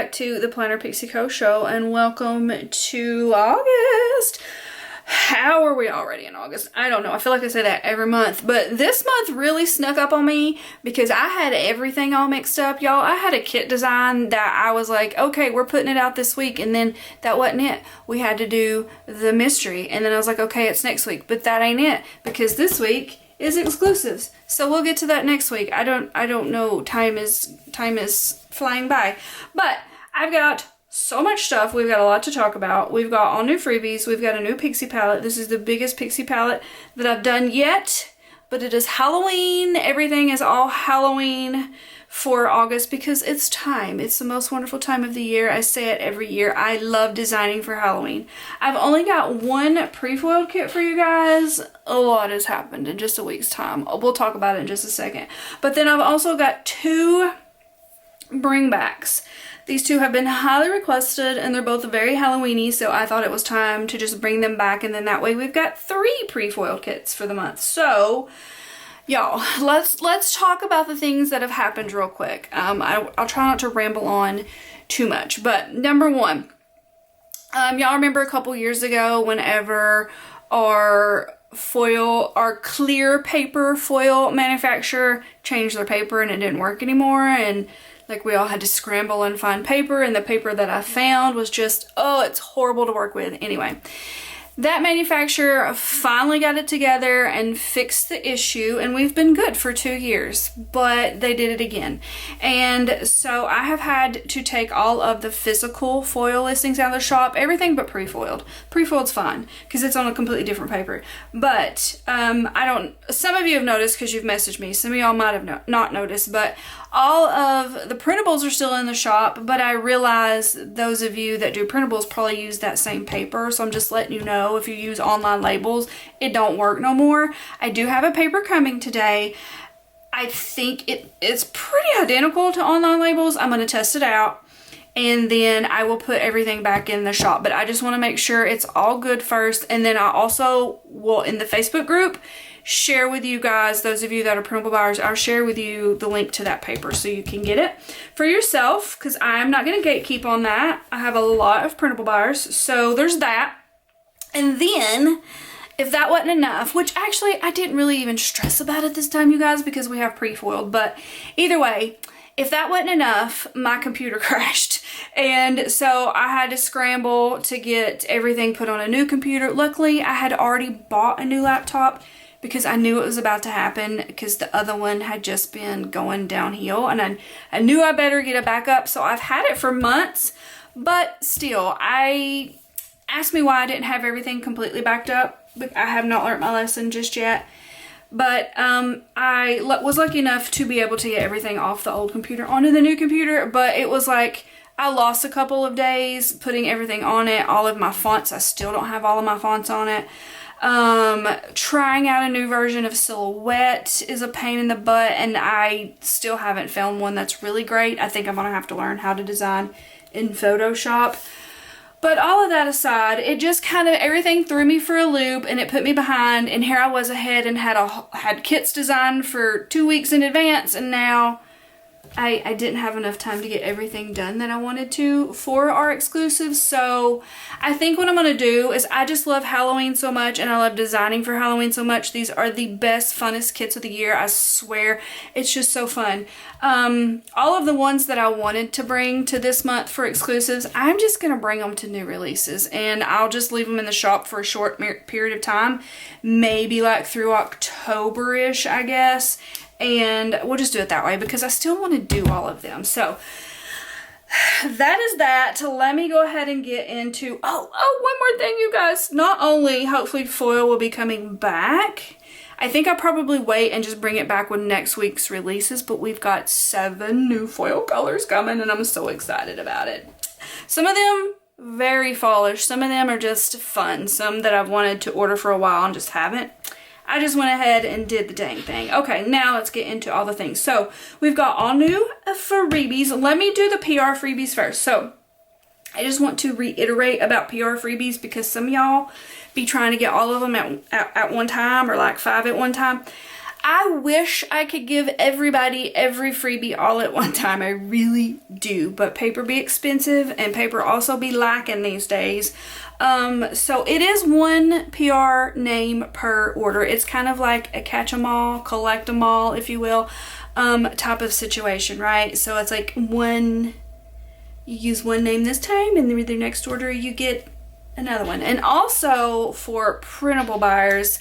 back to the Planner Pixie Co show and welcome to August. How are we already in August? I don't know. I feel like I say that every month, but this month really snuck up on me because I had everything all mixed up, y'all. I had a kit design that I was like, okay, we're putting it out this week, and then that wasn't it. We had to do the mystery, and then I was like, okay, it's next week, but that ain't it because this week is exclusives. So we'll get to that next week. I don't know. Time is flying by, but I've got so much stuff. We've got a lot to talk about. We've got all new freebies. We've got a new Pixie palette. This is the biggest Pixie palette that I've done yet, but it is Halloween. Everything is all Halloween for August because it's time. It's the most wonderful time of the year. I say it every year. I love designing for Halloween. I've only got one pre-foiled kit for you guys. A lot has happened in just a week's time. We'll talk about it in just a second. But then I've also got two bringbacks. These two have been highly requested and they're both very Halloween-y, so I thought it was time to just bring them back, and then that way we've got 3 pre-foiled kits for the month. So y'all, let's talk about the things that have happened real quick. I'll try not to ramble on too much, but number one, y'all remember a couple years ago whenever our clear paper foil manufacturer changed their paper and it didn't work anymore, and like we all had to scramble and find paper, and the paper that I found was just, oh, it's horrible to work with. Anyway, that manufacturer finally got it together and fixed the issue, and we've been good for 2 years, but they did it again. And so I have had to take all of the physical foil listings out of the shop, everything but pre-foiled. Pre-foiled's fine because it's on a completely different paper. But some of you have noticed because you've messaged me, some of y'all might have not noticed, but all of the printables are still in the shop, but I realize those of you that do printables probably use that same paper, so I'm just letting you know if you use online labels, it don't work no more. I do have a paper coming today. I think it's pretty identical to online labels. I'm going to test it out, and then I will put everything back in the shop, but I just want to make sure it's all good first, and then I also will, in the Facebook group, share with you guys, those of you that are printable buyers, I'll share with you the link to that paper so you can get it for yourself, because I'm not going to gatekeep on that. I have a lot of printable buyers, so there's that. And then, if that wasn't enough, which actually I didn't really even stress about it this time, you guys, because we have pre-foiled, but either way, if that wasn't enough, my computer crashed. And so I had to scramble to get everything put on a new computer. Luckily, I had already bought a new laptop because I knew it was about to happen because the other one had just been going downhill, and I knew I better get a backup. So I've had it for months, but still, ask me why I didn't have everything completely backed up. I have not learned my lesson just yet. But I was lucky enough to be able to get everything off the old computer onto the new computer, but it was like I lost a couple of days putting everything on it. All of my fonts, I still don't have all of my fonts on it. Trying out a new version of Silhouette is a pain in the butt, and I still haven't found one that's really great. I think I'm gonna have to learn how to design in Photoshop. But all of that aside, it just kind of, everything threw me for a loop, and it put me behind, and here I was ahead and had kits designed for 2 weeks in advance, and now I didn't have enough time to get everything done that I wanted to for our exclusives. So I think what I'm going to do is, I just love Halloween so much, and I love designing for Halloween so much. These are the best, funnest kits of the year. I swear. It's just so fun. All of the ones that I wanted to bring to this month for exclusives, I'm just going to bring them to new releases, and I'll just leave them in the shop for a short period of time. Maybe like through October-ish, I guess. And we'll just do it that way because I still want to do all of them. So that is that. Let me go ahead and get into, one more thing, you guys. Not only hopefully foil will be coming back, I think I'll probably wait and just bring it back with next week's releases, but we've got 7 new foil colors coming, and I'm so excited about it. Some of them very fallish. Some of them are just fun. Some that I've wanted to order for a while and just haven't. I just went ahead and did the dang thing. Okay, now let's get into all the things. So we've got all new freebies. Let me do the PR freebies first. So I just want to reiterate about PR freebies because some of y'all be trying to get all of them at one time, or like 5 at one time. I wish I could give everybody every freebie all at one time. I really do. But paper be expensive and paper also be lacking these days. So it is one PR name per order. It's kind of like a catch 'em all, collect 'em all, if you will, type of situation, right? So it's like you use one name this time and then with your next order you get another one. And also for printable buyers,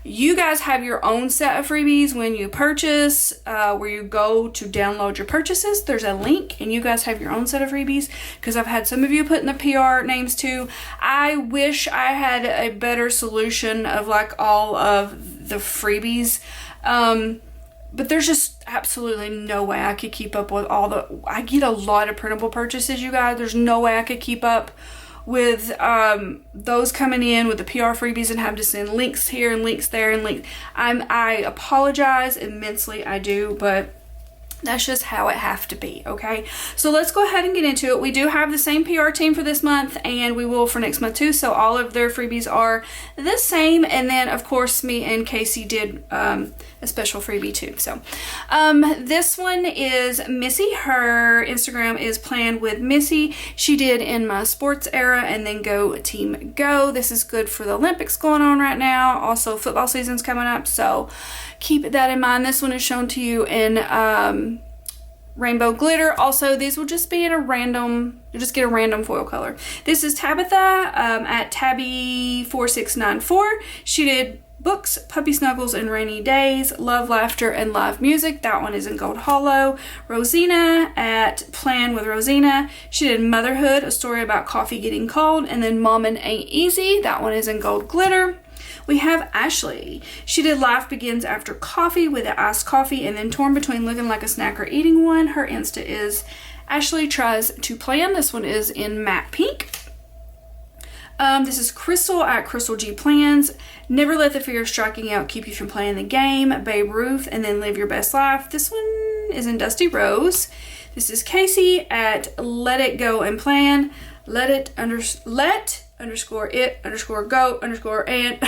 you guys have your own set of freebies when you purchase, where you go to download your purchases. There's a link and you guys have your own set of freebies, because I've had some of you put in the PR names too. I wish I had a better solution of like all of the freebies. But there's just absolutely no way I could keep up with I get a lot of printable purchases, you guys. There's no way I could keep up with those coming in with the PR freebies and have to send links here and links there and links. I apologize immensely, I do, but that's just how it have to be, okay? So let's go ahead and get into it. We do have the same PR team for this month, and we will for next month too, so all of their freebies are the same. And then of course me and Casey did a special freebie too. So this one is Missy. Her Instagram is Planned with Missy. She did In My Sports Era and then Go Team Go. This is good for the Olympics going on right now. Also football season's coming up, so keep that in mind. This one is shown to you in rainbow glitter. Also, these will just be in a random, you'll just get a random foil color. This is Tabitha at Tabby4694. She did Books, Puppy Snuggles, and Rainy Days, Love, Laughter, and Live Music. That one is in gold hollow. Rosina at Plan with Rosina. She did Motherhood, a story about coffee getting cold, and then Mommin' Ain't Easy. That one is in gold glitter. We have Ashley. She did Life Begins After Coffee with the iced coffee, and then Torn Between Looking Like a Snack or Eating One. Her Insta is Ashley Tries to Plan. This one is in matte pink. This is Crystal at Crystal G Plans. Never Let the Fear of Striking Out Keep You from Playing the Game. Babe Ruth, and then Live Your Best Life. This one is in Dusty Rose. This is Casey at Let It Go and Plan. Let underscore it underscore go underscore and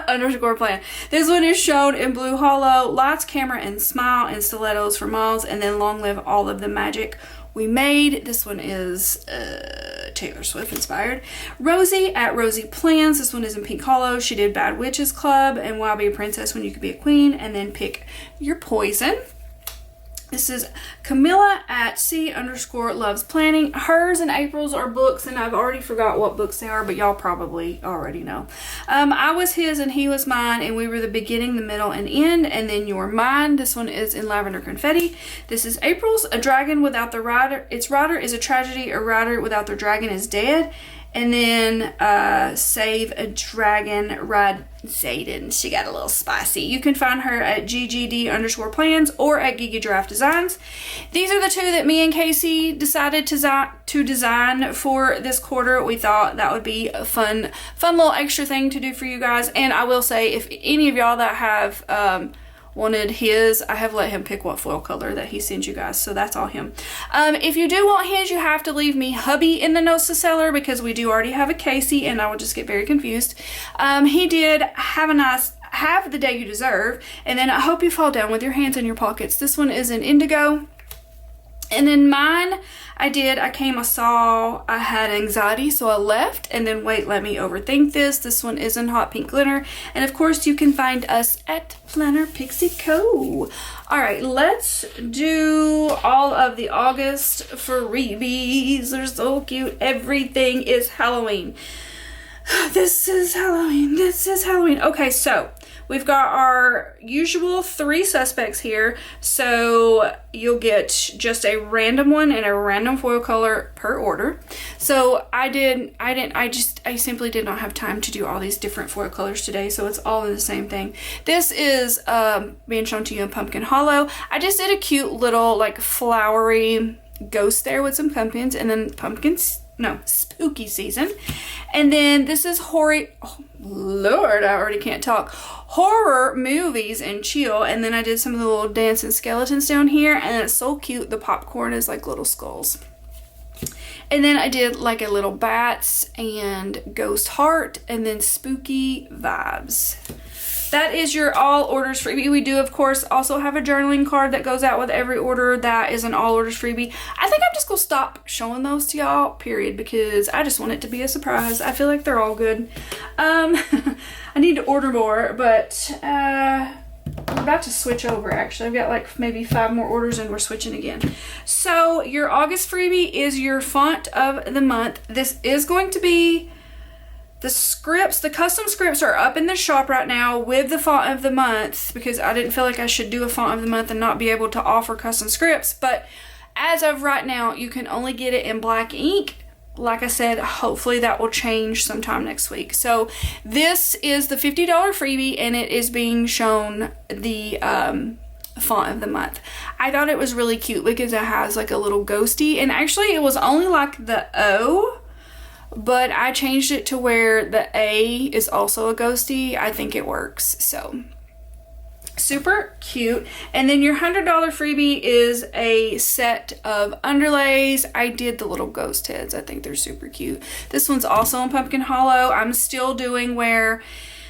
underscore plan. This one is shown in blue hollow. Lights, Camera, and Smile, and Stilettos for Miles, and then Long Live All of the Magic We Made. This one is Taylor Swift inspired. Rosie at Rosie Plans. This one is in pink hollow. She did Bad Witches Club and Why Be a Princess When You Could Be a Queen, and then Pick Your Poison. This is Camilla at C underscore Loves Planning. Hers and April's are books, and I've already forgot what books they are, but y'all probably already know. I was his and he was mine, and we were the beginning, the middle, and end, and then you're mine. This one is in Lavender Confetti. This is April's, A Dragon Without the Rider. Its rider is a tragedy. A rider without their dragon is dead. And then Save a Dragon, Ride Zayden. She got a little spicy. You can find her at GGD underscore plans or at Gigi Giraffe Designs. These are the two that me and Casey decided to design for this quarter. We thought that would be a fun little extra thing to do for you guys. And I will say, if any of y'all that have wanted his, I have let him pick what foil color that he sends you guys, so that's all him. If you do want his, you have to leave me hubby in the notes to seller, because we do already have a Casey and I will just get very confused. He did Have the Day You Deserve, and then I Hope You Fall Down with Your Hands in Your Pockets. This one is in indigo. And then mine, I saw I had anxiety, so I left, and then Wait, Let Me Overthink This. This one is in hot pink glitter. And of course, you can find us at Planner Pixie Co. All right, let's do all of the August freebies. They're so cute. Everything is Halloween. This is Halloween. This is Halloween. Okay, so we've got our usual 3 suspects here. So you'll get just a random one and a random foil color per order. So I simply did not have time to do all these different foil colors today. So it's all in the same thing. This is being shown to you in Pumpkin Hollow. I just did a cute little like flowery ghost there with some pumpkins, and then spooky season. And then this is Lord, I already can't talk. Horror movies and chill. And then I did some of the little dancing skeletons down here, and it's so cute. The popcorn is like little skulls. And then I did like a little bats and ghost heart, and then spooky vibes. that is your all orders freebie. We do, of course, also have a journaling card that goes out with every order. That is an all orders freebie. I think I'm just gonna stop showing those to y'all, period, because I just want it to be a surprise. I feel like they're all good. I need to order more, but I'm about to switch over. Actually, I've got like maybe 5 more orders and we're switching again. So your August freebie is your font of the month. This is going to be the scripts. The custom scripts are up in the shop right now with the font of the month, because I didn't feel like I should do a font of the month and not be able to offer custom scripts. But as of right now, you can only get it in black ink. Like I said, hopefully that will change sometime next week. So this is the $50 freebie, and it is being shown the font of the month. I thought it was really cute because it has like a little ghosty, and actually it was only like the O, but I changed it to where the A is also a ghosty. I think it works. So super cute. And then your $100 freebie is a set of underlays. I did the little ghost heads. I think they're super cute. This one's also in pumpkin hollow. I'm still doing where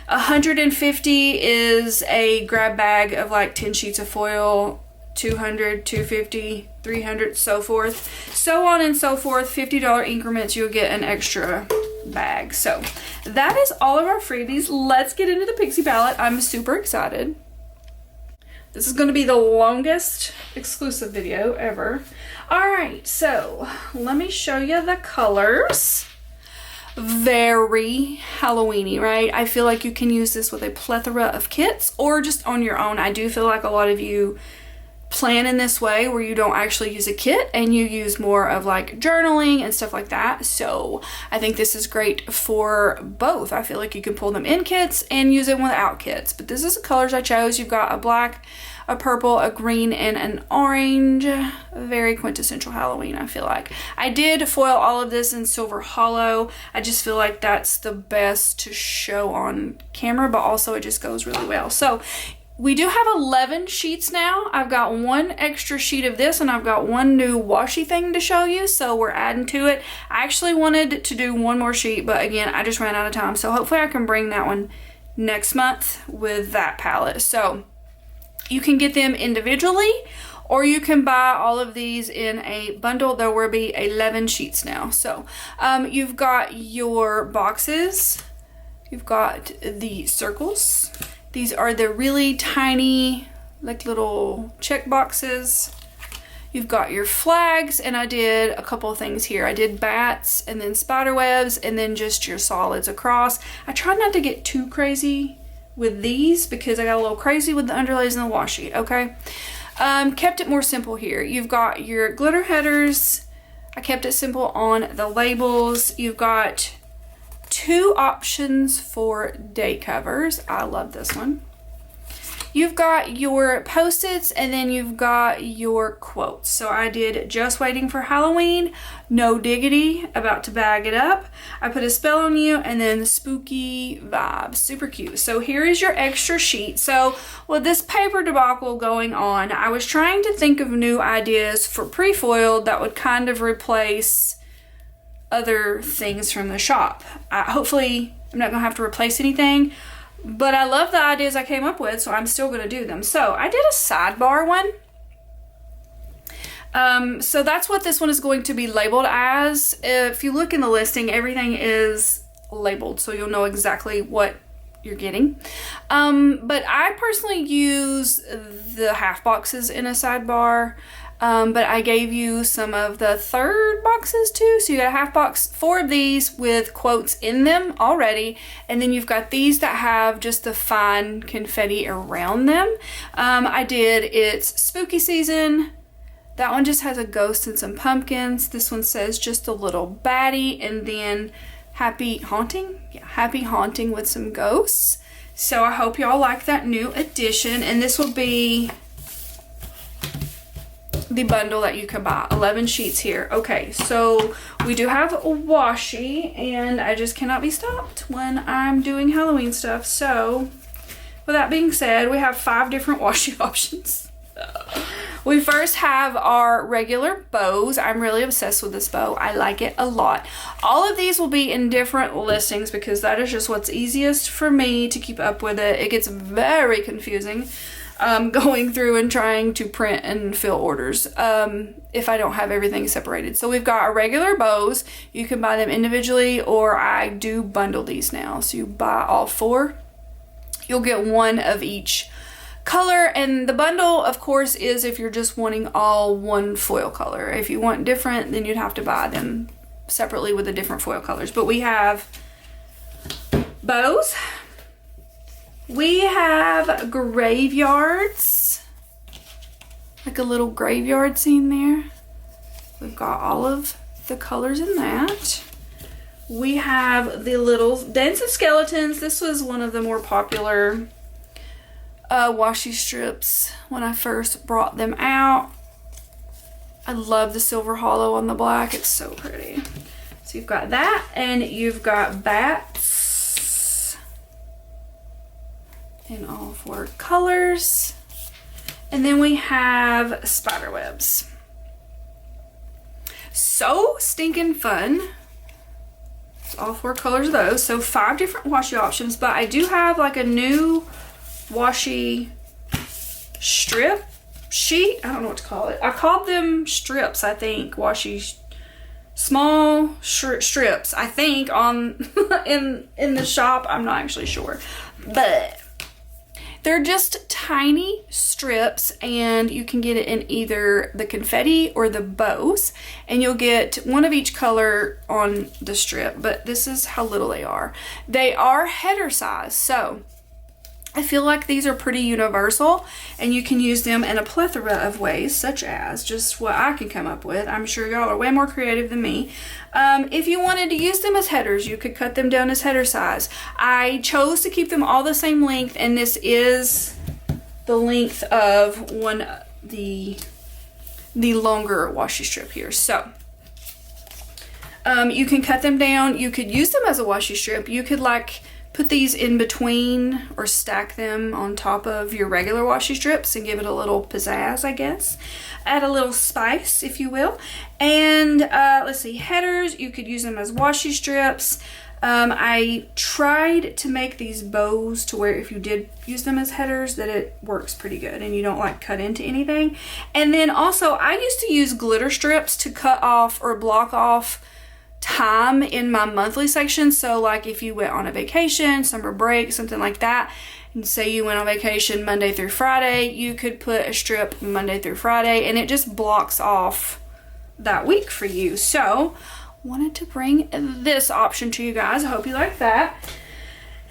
150 is a grab bag of like 10 sheets of foil, 200, 250, 300, so forth, so on and so forth. $50 increments, you'll get an extra bag. So that is all of our freebies. Let's get into the Pixie palette. I'm super excited. This is going to be the longest exclusive video ever. All right, so let me show you the colors. Very Halloween-y, right? I feel like you can use this with a plethora of kits or just on your own. I do feel like a lot of you plan in this way where you don't actually use a kit and you use more of like journaling and stuff like that. So I think this is great for both. I feel like you can pull them in kits and use them without kits. But this is the colors I chose. You've got a black, a purple, a green, and an orange. Very quintessential Halloween, I feel like. I did foil all of this in silver hollow. I just feel like that's the best to show on camera, but also it just goes really well. So we do have 11 sheets now. I've got 1 extra sheet of this, and I've got 1 new washi thing to show you, so we're adding to it. I actually wanted to do 1 more sheet, but again, I just ran out of time, so hopefully I can bring that one next month with that palette. So you can get them individually, or you can buy all of these in a bundle. There will be 11 sheets now. So you've got your boxes, you've got the circles. These are the really tiny, like little check boxes. You've got your flags, and I did a couple of things here. I did bats, and then spider webs, and then just your solids across. I tried not to get too crazy with these because I got a little crazy with the underlays and the washi, okay? Kept it more simple here. You've got your glitter headers. I kept it simple on the labels. You've got 2 options for day covers. I love this one. You've got your Post-its, and then you've got your quotes. So I did just waiting for Halloween, no diggity, about to bag it up. I put a spell on you, and then spooky vibes. Super cute. So here is your extra sheet. So with this paper debacle going on, I was trying to think of new ideas for pre-foiled that would kind of replace other things from the shop. Hopefully I'm not gonna have to replace anything, but I love the ideas I came up with, so I'm still gonna do them. So I did a sidebar one. So that's what this one is going to be labeled as. If you look in the listing, everything is labeled, so you'll know exactly what you're getting. But I personally use the half boxes in a sidebar. But I gave you some of the third boxes too. So you got a half box, 4 of these with quotes in them already. And then you've got these that have just the fine confetti around them. I did It's Spooky Season. That one just has a ghost and some pumpkins. This one says just a little baddie, and then Happy Haunting. Yeah, Happy Haunting with some ghosts. So I hope y'all like that new addition. And this will be the bundle that you can buy. 11 sheets here. Okay, so we do have a washi, and I just cannot be stopped when I'm doing Halloween stuff. So with that being said, we have 5 different washi options. We first have our regular bows. I'm really obsessed with this bow. I like it a lot. All of these will be in different listings because that is just what's easiest for me to keep up with it. It gets very confusing going through and trying to print and fill orders if I don't have everything separated. So we've got our regular bows. You can buy them individually, or I do bundle these now. So you buy all 4. You'll get 1 of each color, and the bundle, of course, is if you're just wanting all 1 foil color. If you want different, then you'd have to buy them separately with the different foil colors. But we have bows. We have graveyards, like a little graveyard scene there. We've got all of the colors in that. We have the little Dance of Skeletons. This was one of the more popular washi strips when I first brought them out. I love the silver hollow on the black. It's so pretty. So you've got that, and you've got bats in all 4 colors. And then we have spider webs. So stinking fun. It's all 4 colors of those. So 5 different washi options, but I do have like a new washi strip sheet. I don't know what to call it. I called them strips, I think. Washi small strips, I think, on in the shop. I'm not actually sure, but they're just tiny strips, and you can get it in either the confetti or the bows, and you'll get 1 of each color on the strip. But this is how little they are. They are header size, so I feel like these are pretty universal, and you can use them in a plethora of ways, such as just what I can come up with. I'm sure y'all are way more creative than me. If you wanted to use them as headers, you could cut them down as header size. I chose to keep them all the same length, and this is the length of the longer washi strip here. So you can cut them down. You could use them as a washi strip. You could like put these in between or stack them on top of your regular washi strips and give it a little pizzazz, I guess. Add a little spice, if you will. And let's see, headers, you could use them as washi strips. I tried to make these bows to where if you did use them as headers, that it works pretty good and you don't like cut into anything. And then also, I used to use glitter strips to cut off or block off time in my monthly section. So like if you went on a vacation, summer break, something like that, and say you went on vacation Monday through Friday, you could put a strip Monday through Friday, and it just blocks off that week for you. So wanted to bring this option to you guys. I hope you like that.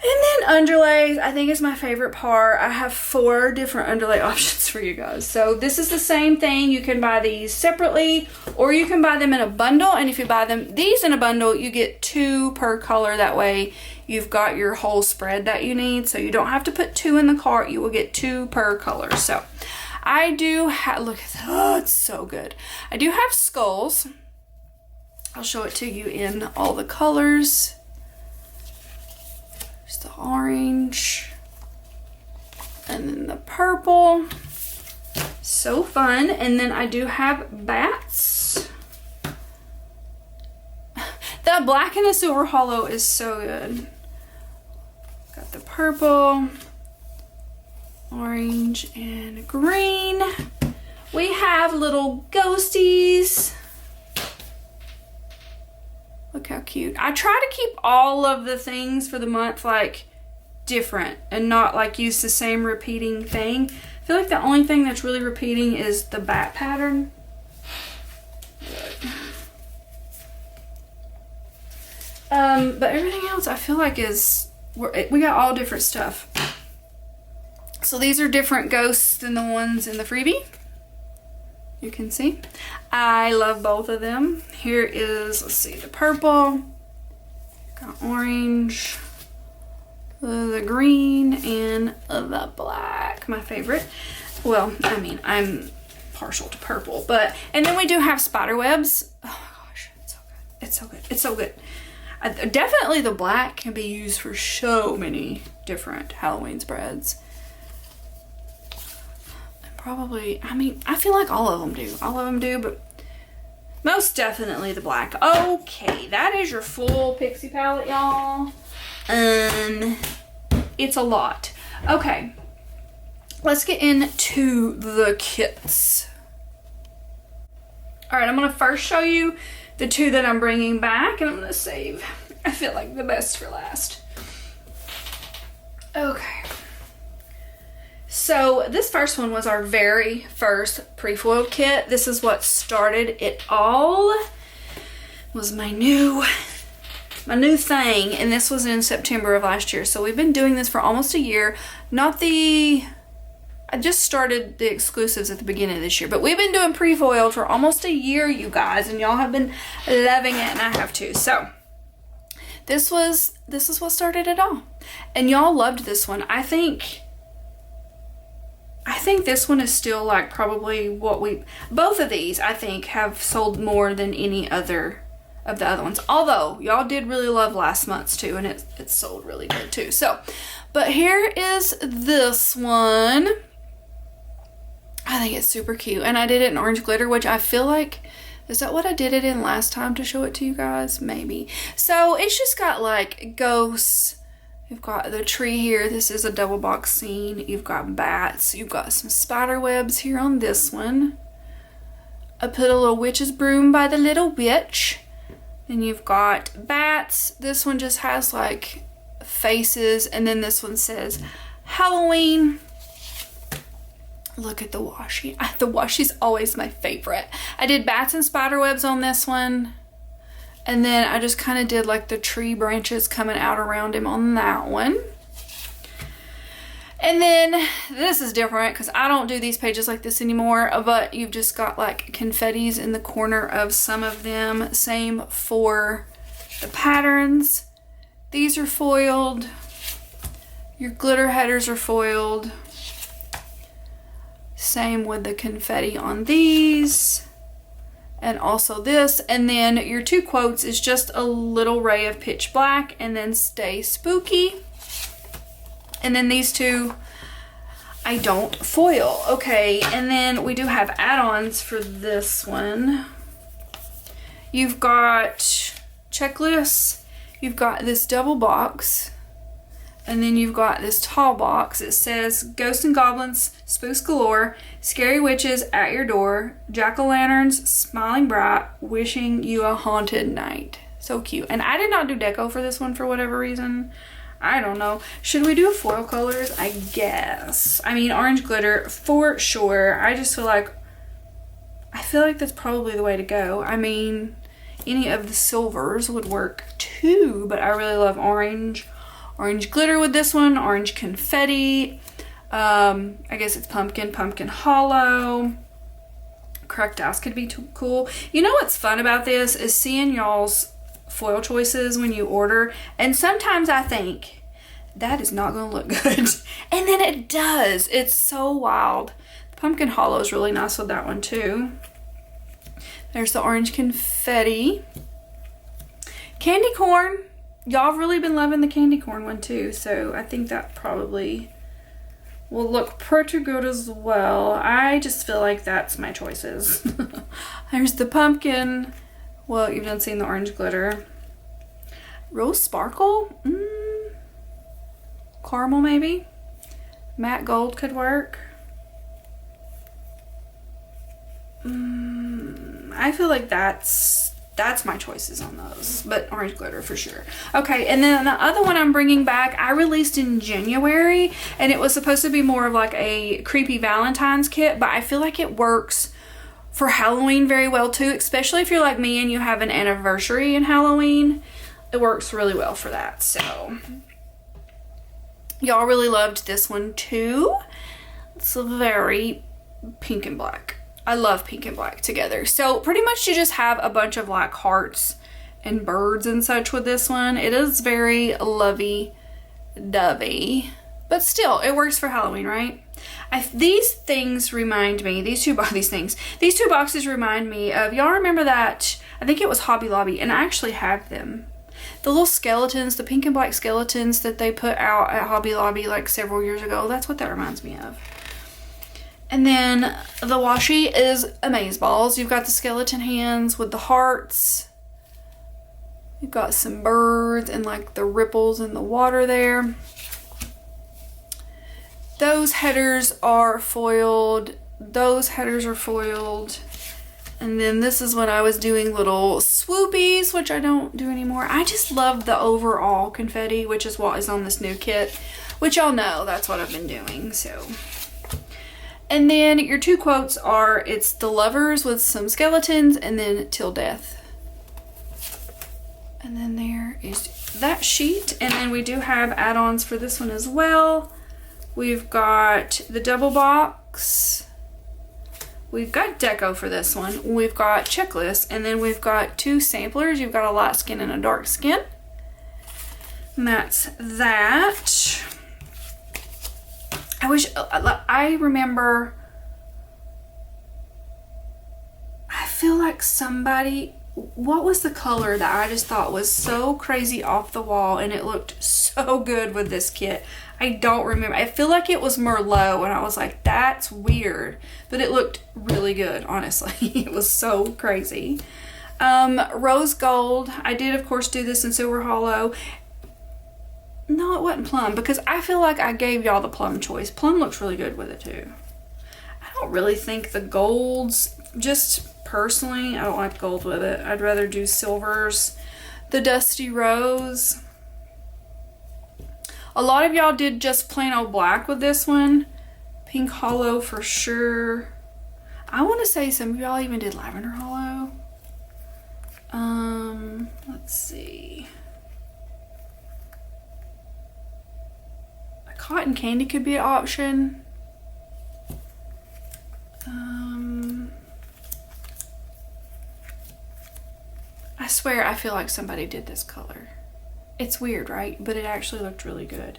And then underlays, I think is my favorite part. I have 4 different underlay options for you guys. So this is the same thing. You can buy these separately, or you can buy them in a bundle. And if you buy these in a bundle, you get 2 per color. That way you've got your whole spread that you need. So you don't have to put 2 in the cart. You will get 2 per color. So I do have, look at that. Oh, it's so good. I do have skulls. I'll show it to you in all the colors. The orange and then the purple. So fun. And then I do have bats. The black and the silver hollow is so good. Got the purple, orange, and green. We have little ghosties. Look how cute. I try to keep all of the things for the month like different and not like use the same repeating thing. I feel like the only thing that's really repeating is the bat pattern. But everything else I feel like we got all different stuff. So these are different ghosts than the ones in the freebie. You can see. I love both of them. Here is, let's see, the purple, got orange, the green, and the black, my favorite. Well, I mean, I'm partial to purple, but, and then we do have spider webs. Oh my gosh, it's so good. It's so good. It's so good. Definitely the black can be used for so many different Halloween spreads. probably, I mean, I feel like all of them do. All of them do, but most definitely the black. Okay, that is your full Pixie palette, y'all. It's a lot. Okay, let's get into the kits. All right, I'm gonna first show you the two that I'm bringing back, and I'm gonna save, I feel like, the best for last. Okay. So this first one was our very first pre-foiled kit. This is what started it all. Was my new thing, and this was in September of last year. So we've been doing this for almost a year. I just started the exclusives at the beginning of this year, but we've been doing pre-foiled for almost a year, you guys, and y'all have been loving it, and I have too. So this is what started it all, and y'all loved this one. I think this one is still like probably both of these I think have sold more than any other of the other ones. Although y'all did really love last month's too, and it sold really good too. So, but here is this one. I think it's super cute, and I did it in orange glitter, which I feel like, is that what I did it in last time to show it to you guys? Maybe. So it's just got like ghosts. You've got the tree here. This is a double box scene. You've got bats. You've got some spider webs here on this one. I put a little witch's broom by the little witch. And you've got bats. This one just has like faces, and then this one says Halloween. Look at the washi. The washi's always my favorite. I did bats and spider webs on this one. And then I just kind of did like the tree branches coming out around him on that one. And then this is different because I don't do these pages like this anymore, but you've just got like confettis in the corner of some of them. Same for the patterns. These are foiled. Your glitter headers are foiled. Same with the confetti on these. And also this. And then your two quotes is just a little ray of pitch black and then stay spooky. And then these two I don't foil. Okay, and then we do have add-ons for this one. You've got checklists. You've got this double box. And then you've got this tall box. It says Ghosts and Goblins, Spooks Galore, Scary Witches at Your Door, Jack-o'-lanterns, Smiling Bright, Wishing You a Haunted Night. So cute. And I did not do deco for this one for whatever reason. I don't know. Should we do foil colors? I guess. I mean, orange glitter for sure. I feel like that's probably the way to go. I mean, any of the silvers would work too, but I really love orange. Orange glitter with this one, orange confetti. I guess it's pumpkin hollow. Cracked ice could be too cool. You know what's fun about this is seeing y'all's foil choices when you order, and sometimes I think that is not going to look good, and then it does. It's so wild. The pumpkin hollow is really nice with that one too. There's the orange confetti. Candy corn. Y'all have really been loving the candy corn one too, so I think that probably will look pretty good as well. I just feel like that's my choices. There's the pumpkin. Well, you've done seen the orange glitter. Rose sparkle? Caramel maybe? Matte gold could work. I feel like that's my choices on those, but orange glitter for sure. Okay, and then the other one I'm bringing back, I released in January, and it was supposed to be more of like a creepy Valentine's kit, but I feel like it works for Halloween very well too, especially if you're like me and you have an anniversary in Halloween. It works really well for that. So y'all really loved this one too. It's very pink and black. I love pink and black together. So pretty much you just have a bunch of like hearts and birds and such with this one. It is very lovey-dovey, but still it works for Halloween, right? These things remind me, these two boxes remind me of, y'all remember that, I think it was Hobby Lobby, and I actually have them. The little skeletons, the pink and black skeletons that they put out at Hobby Lobby like several years ago, that's what that reminds me of. And then the washi is amazeballs. You've got the skeleton hands with the hearts. You've got some birds and like the ripples in the water there. Those headers are foiled. Those headers are foiled. And then this is when I was doing little swoopies, which I don't do anymore. I just love the overall confetti, which is what is on this new kit, which y'all know that's what I've been doing, so. And then your 2 quotes are, it's the lovers with some skeletons and then till death. And then there is that sheet. And then we do have add-ons for this one as well. We've got the double box. We've got deco for this one. We've got checklist. And then we've got 2 samplers. You've got a light skin and a dark skin. And that's that. I remember, I feel like somebody, what was the color that I just thought was so crazy off the wall and it looked so good with this kit? I don't remember. I feel like it was Merlot and I was like, that's weird. But it looked really good, honestly. It was so crazy. Rose gold. I did, of course, do this in silver hollow. No, it wasn't plum because I feel like I gave y'all the plum choice. Plum looks really good with it too. I don't really think the golds, just personally, I don't like gold with it. I'd rather do silvers. The dusty rose. A lot of y'all did just plain old black with this one. Pink hollow for sure. I want to say some of y'all even did lavender hollow. Let's see. Cotton candy could be an option. I swear I feel like somebody did this color. It's weird, right? But it actually looked really good.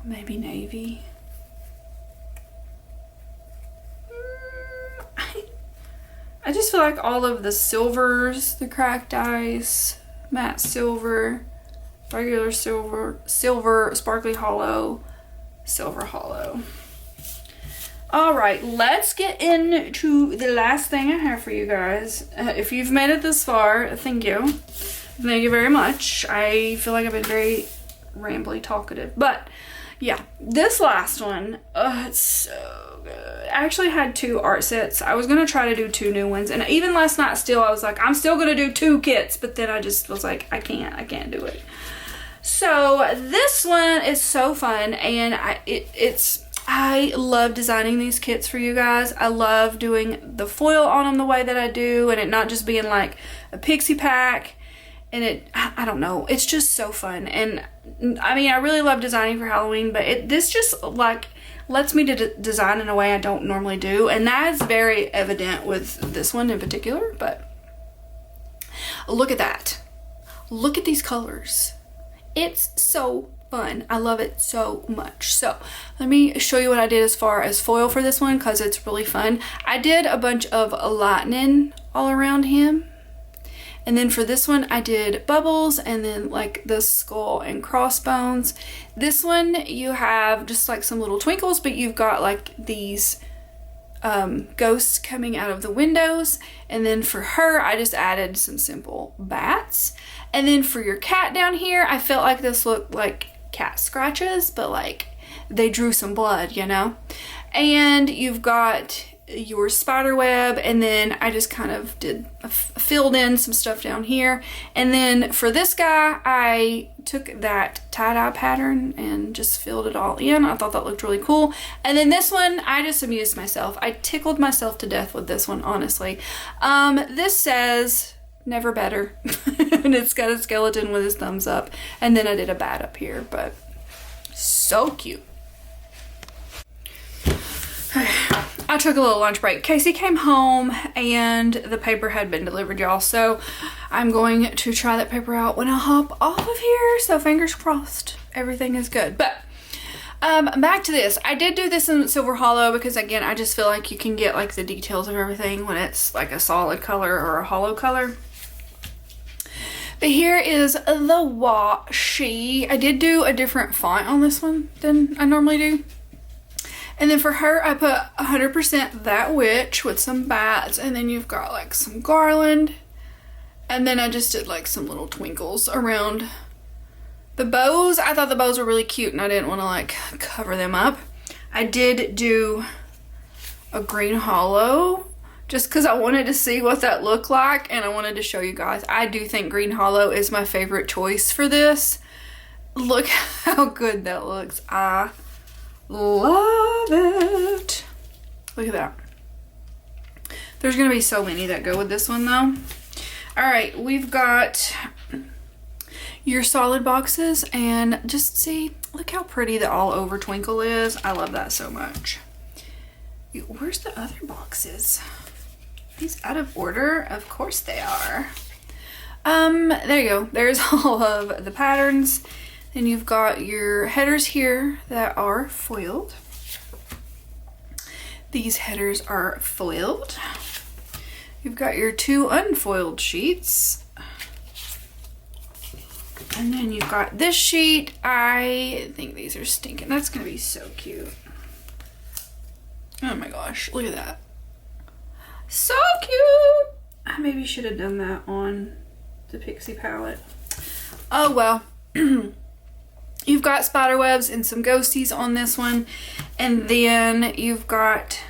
Maybe navy. I just feel like all of the silvers, the cracked ice, matte silver, regular silver, silver, sparkly hollow, silver hollow. All right, let's get into the last thing I have for you guys. If you've made it this far, thank you. Thank you very much. I feel like I've been very rambly talkative, but yeah, this last one, it's so good. I actually had 2 art sets. I was gonna try to do 2 new ones, and even last night still, I was like, I'm still gonna do 2 kits, but then I just was like, I can't do it. So this one is so fun, and I love designing these kits for you guys. I love doing the foil on them the way that I do, and it not just being like a Pixie pack. And I don't know, it's just so fun. And I mean, I really love designing for Halloween, but this just like lets me to design in a way I don't normally do. And that is very evident with this one in particular. But look at that. Look at these colors. It's so fun. I love it so much. So let me show you what I did as far as foil for this one, because it's really fun. I did a bunch of lightning all around him. And then for this one, I did bubbles and then like the skull and crossbones. This one, you have just like some little twinkles, but you've got like these ghosts coming out of the windows. And then for her, I just added some simple bats. And then for your cat down here, I felt like this looked like cat scratches, but like they drew some blood, you know? And you've got your spider web, and then I just kind of filled in some stuff down here. And then for this guy, I took that tie-dye pattern and just filled it all in. I thought that looked really cool. And then this one, I just amused myself. I tickled myself to death with this one, honestly. This says never better. And it's got a skeleton with his thumbs up, and then I did a bat up here, but so cute. I took a little lunch break. Casey came home and the paper had been delivered, y'all. So I'm going to try that paper out when I hop off of here. So fingers crossed, everything is good. But back to this. I did do this in silver hollow because, again, I just feel like you can get like the details of everything when it's like a solid color or a hollow color. But here is the washi. I did do a different font on this one than I normally do. And then for her, I put 100% That Witch with some bats. And then you've got like some garland. And then I just did like some little twinkles around the bows. I thought the bows were really cute and I didn't want to like cover them up. I did do a green hollow just because I wanted to see what that looked like. And I wanted to show you guys. I do think green hollow is my favorite choice for this. Look how good that looks. I love it. Look at that. There's gonna be so many that go with this one though. All right, we've got your solid boxes, and just see, look how pretty the all over twinkle is. I love that so much. Where's the other boxes? These out of order? Of course they are. There you go. There's all of the patterns. Then you've got your headers here that are foiled. These headers are foiled. You've got your 2 unfoiled sheets. And then you've got this sheet. I think these are stinking. That's gonna be so cute. Oh my gosh, look at that. So cute. I maybe should have done that on the Pixie palette. Oh well. You've got spider webs and some ghosties on this one. And then you've got,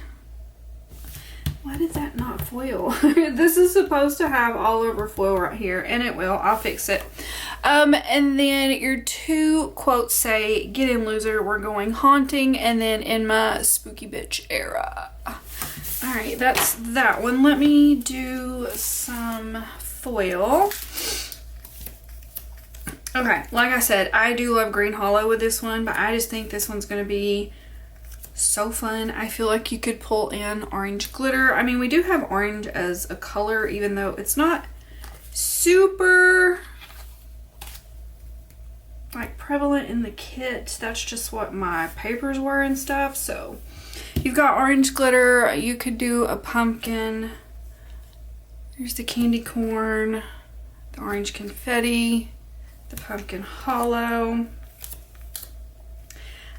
why did that not foil? This is supposed to have all over foil right here, and it will. I'll fix it. And then your 2 quotes say, get in loser, we're going haunting, and then in my spooky bitch era. All right, that's that one. Let me do some foil. Okay, like I said, I do love green hollow with this one, but I just think this one's gonna be so fun. I feel like you could pull in orange glitter. I mean, we do have orange as a color, even though it's not super like prevalent in the kit. That's just what my papers were and stuff. So you've got orange glitter. You could do a pumpkin. Here's the candy corn, the orange confetti, the pumpkin hollow.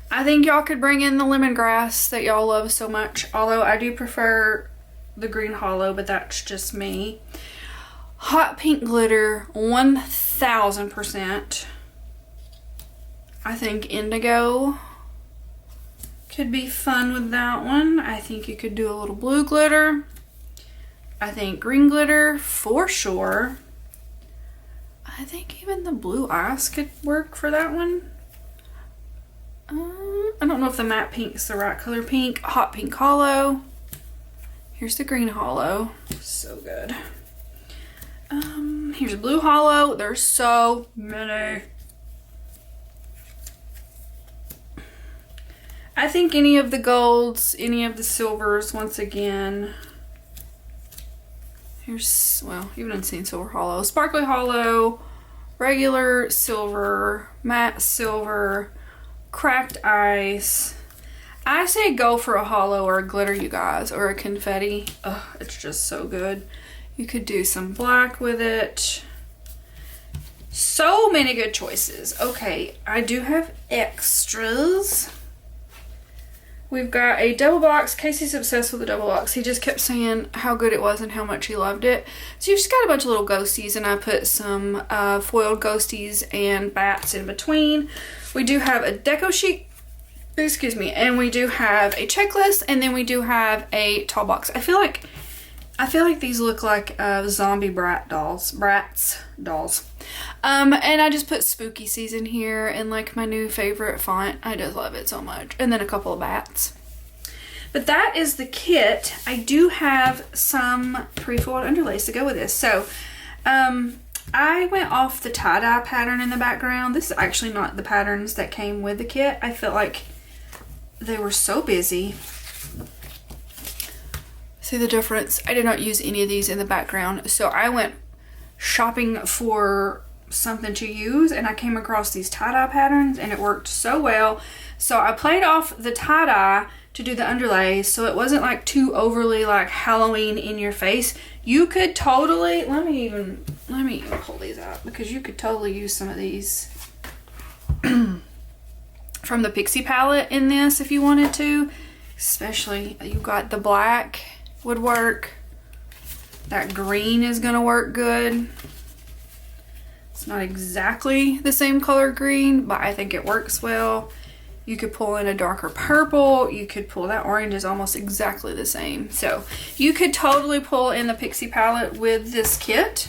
I think y'all could bring in the lemongrass that y'all love so much, although I do prefer the green hollow, but that's just me. Hot pink glitter, 1000%. I think indigo could be fun with that one. I think you could do a little blue glitter. I think green glitter for sure. I think even the blue ice could work for that one. I don't know if the matte pink is the right color pink. Hot pink hollow. Here's the green hollow. So good. Here's a blue hollow. There's so many. I think any of the golds, any of the silvers, once again. Here's, well, you've done seen silver hollow. Sparkly hollow, regular silver, matte silver, cracked ice. I say go for a hollow or a glitter, you guys, or a confetti. Oh, it's just so good. You could do some black with it. So many good choices. Okay, I do have extras. We've got a double box. Casey's obsessed with the double box. He just kept saying how good it was and how much he loved it. So you've just got a bunch of little ghosties, and I put some foiled ghosties and bats in between. We do have a deco sheet, excuse me, and we do have a checklist, and then we do have a tall box. I feel like these look like zombie brats dolls. And I just put spooky season here in like my new favorite font. I just love it so much. And then a couple of bats. But that is the kit. I do have some pre-fold underlays to go with this. So I went off the tie-dye pattern in the background. This is actually not the patterns that came with the kit. I felt like they were so busy. See the difference? I did not use any of these in the background. So I went shopping for something to use, and I came across these tie-dye patterns, and it worked so well. So I played off the tie-dye to do the underlays, so it wasn't like too overly like Halloween in your face. You could totally, let me even pull these out, because you could totally use some of these from the Pixie palette in this if you wanted to. Especially, you got the black would work. That green is gonna work good. It's not exactly the same color green, but I think it works well. You could pull in a darker purple. You could pull, that orange is almost exactly the same. So you could totally pull in the Pixie palette with this kit.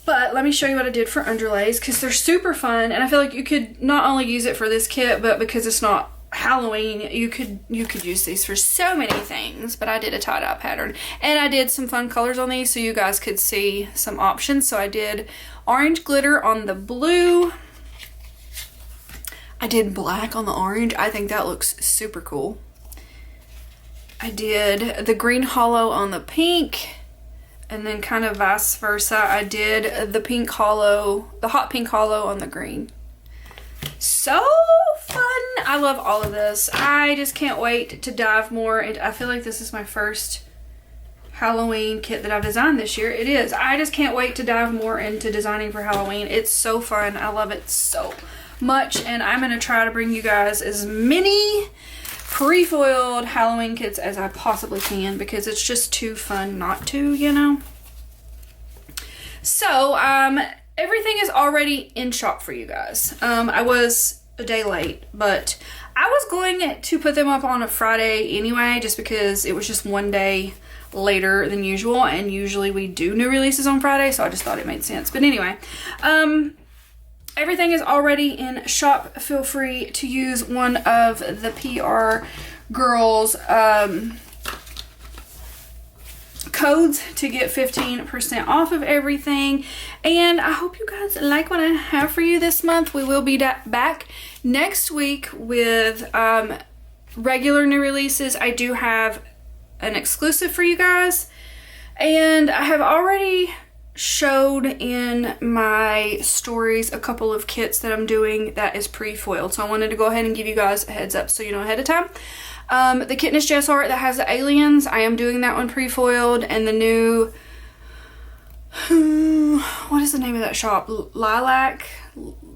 But let me show you what I did for underlays, because they're super fun. And I feel like you could not only use it for this kit, but because it's not Halloween, you could use these for so many things. But I did a tie-dye pattern, and I did some fun colors on these so you guys could see some options. So I did orange glitter on the blue. I did black on the orange. I think that looks super cool. I did the green hollow on the pink, and then kind of vice versa. I did the pink hollow, the hot pink hollow on the green. So fun. I love all of this. I just can't wait to dive more into, I feel like this is my first Halloween kit that I've designed this year. It is. I just can't wait to dive more into designing for Halloween. It's so fun. I love it so much, and I'm going to try to bring you guys as many pre-foiled Halloween kits as I possibly can, because it's just too fun not to, you know. So everything is already in shop for you guys. I was a day late, but I was going to put them up on a Friday anyway, just because it was just one day later than usual, and usually we do new releases on Friday, so I just thought it made sense. But anyway, everything is already in shop. Feel free to use one of the PR Girls codes to get 15% off of everything. And I hope you guys like what I have for you this month. We will be back next week with regular new releases. I do have an exclusive for you guys, and I have already showed in my stories a couple of kits that I'm doing that is pre-foiled, so I wanted to go ahead and give you guys a heads up so you know ahead of time. The Kitness Jess art that has the aliens, I am doing that one pre-foiled, and the new, what is the name of that shop? Lilac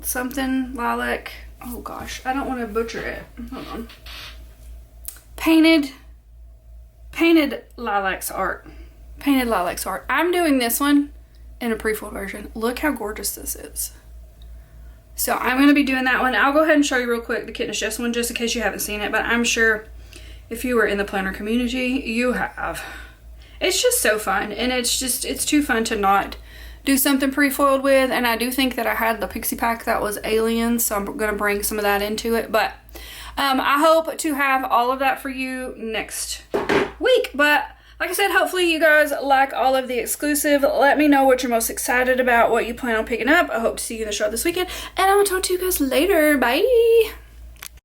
something, Lilac, oh gosh, I don't want to butcher it, hold on. Painted Lilacs art. Painted Lilacs art. I'm doing this one in a pre-fold version. Look how gorgeous this is. So I'm going to be doing that one. I'll go ahead and show you real quick the Kitness Jess one, just in case you haven't seen it, but I'm sure if you were in the planner community, you have. It's just so fun, and it's too fun to not do something pre-foiled with. And I do think that I had the Pixie pack that was aliens, so I'm going to bring some of that into it. But I hope to have all of that for you next week. But like I said, hopefully you guys like all of the exclusive. Let me know what you're most excited about, what you plan on picking up. I hope to see you in the shop this weekend, and I will talk to you guys later. Bye.